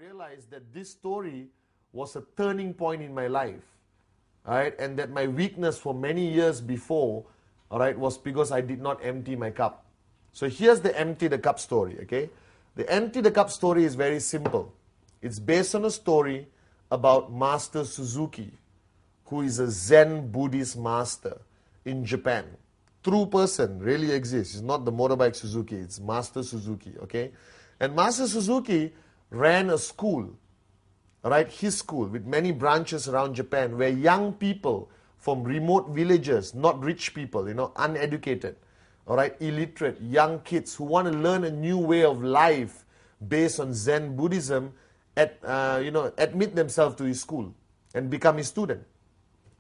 realized that this story was a turning point in my life, all right, and that my weakness for many years before, all right, was because I did not empty my cup. So here's the empty the cup story, okay? The empty the cup story is very simple. It's based on a story about Master Suzuki, who is a Zen Buddhist master in Japan. True person, really exists. It's not the motorbike Suzuki, it's Master Suzuki, okay? And Master Suzuki ran a school, all right, his school with many branches around Japan where young people from remote villages, not rich people, uneducated, all right, illiterate, young kids who want to learn a new way of life based on Zen Buddhism, admit themselves to his school and become his student,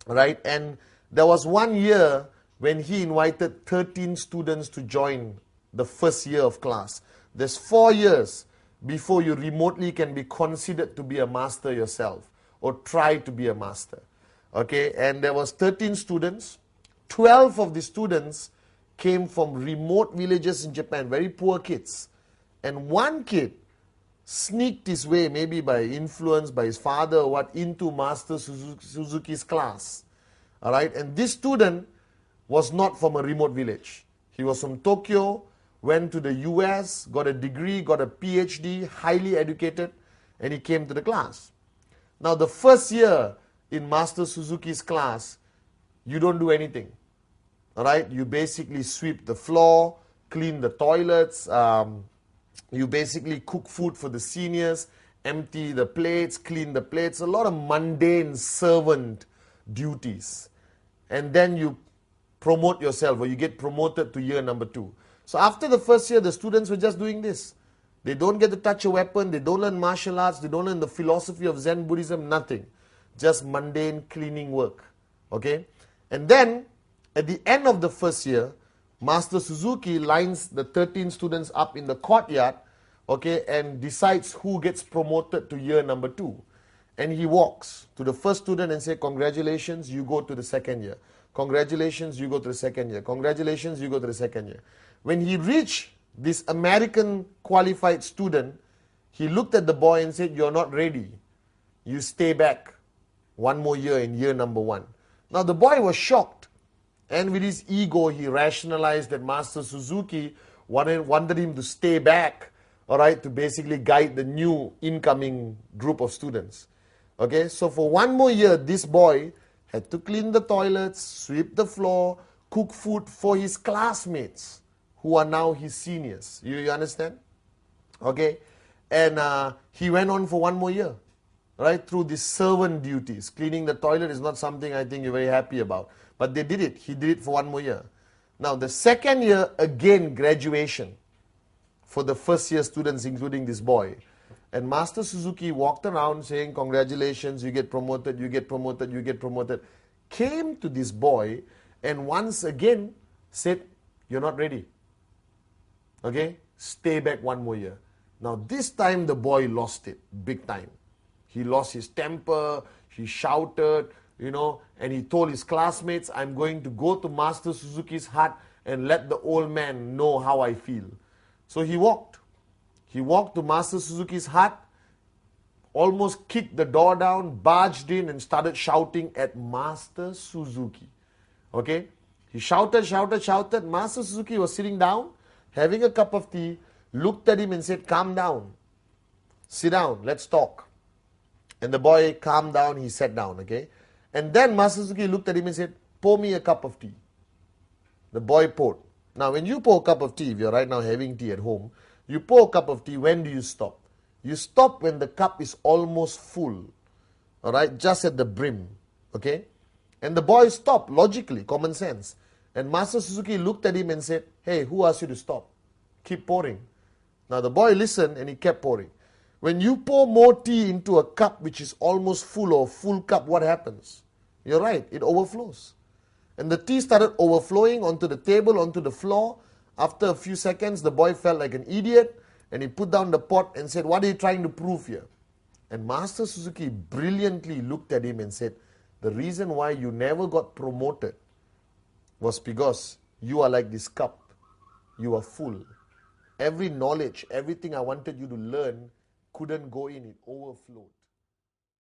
all right? And there was one year when he invited 13 students to join the first year of class. There's 4 years before you remotely can be considered to be a master yourself or try to be a master. Okay, and there was 13 students. 12 of the students came from remote villages in Japan, very poor kids. And one kid sneaked his way, maybe by influence by his father or what, into Master Suzuki's class. All right, and this student was not from a remote village. He was from Tokyo, went to the US, got a degree, got a PhD, highly educated, and he came to the class. Now, the first year in Master Suzuki's class, you don't do anything. All right? You basically sweep the floor, clean the toilets, you basically cook food for the seniors, empty the plates, clean the plates, a lot of mundane servant duties. And then you promote yourself, or you get promoted to year number 2. So after the first year, the students were just doing this. They don't get to touch a weapon, they don't learn martial arts, they don't learn the philosophy of Zen Buddhism, nothing. Just mundane cleaning work. Okay? And then, at the end of the first year, Master Suzuki lines the 13 students up in the courtyard, okay, and decides who gets promoted to year number 2. And he walks to the first student and says, congratulations, you go to the second year. Congratulations, you go to the second year. Congratulations, you go to the second year. When he reached this American qualified student, he looked at the boy and said, you're not ready. You stay back one more year in year number 1. Now the boy was shocked. And with his ego, he rationalized that Master Suzuki wanted him to stay back, all right, to basically guide the new incoming group of students. Okay, so for one more year, this boy had to clean the toilets, sweep the floor, cook food for his classmates, who are now his seniors. You understand? Okay, and he went on for one more year, right, through these servant duties. Cleaning the toilet is not something I think you're very happy about. But they did it. He did it for one more year. Now, the second year, again, graduation for the first year students, including this boy. And Master Suzuki walked around saying, congratulations, you get promoted, you get promoted, you get promoted. Came to this boy and once again said, you're not ready. Okay? Stay back one more year. Now, this time the boy lost it, big time. He lost his temper, he shouted, and he told his classmates, I'm going to go to Master Suzuki's hut and let the old man know how I feel. So he walked. He walked to Master Suzuki's hut, almost kicked the door down, barged in and started shouting at Master Suzuki. Okay? He shouted. Master Suzuki was sitting down, having a cup of tea, looked at him and said, calm down. Sit down, let's talk. And the boy calmed down, he sat down, okay? And then Master Suzuki looked at him and said, pour me a cup of tea. The boy poured. Now, when you pour a cup of tea, if you're right now having tea at home, you pour a cup of tea, when do you stop? You stop when the cup is almost full, all right, just at the brim, okay? And the boy stopped, logically, common sense. And Master Suzuki looked at him and said, hey, who asked you to stop? Keep pouring. Now, the boy listened and he kept pouring. When you pour more tea into a cup which is almost full or full cup, what happens? You're right, it overflows. And the tea started overflowing onto the table, onto the floor. After a few seconds, the boy felt like an idiot and he put down the pot and said, what are you trying to prove here? And Master Suzuki brilliantly looked at him and said, the reason why you never got promoted was because you are like this cup. You are full. Every knowledge, everything I wanted you to learn couldn't go in, it overflowed.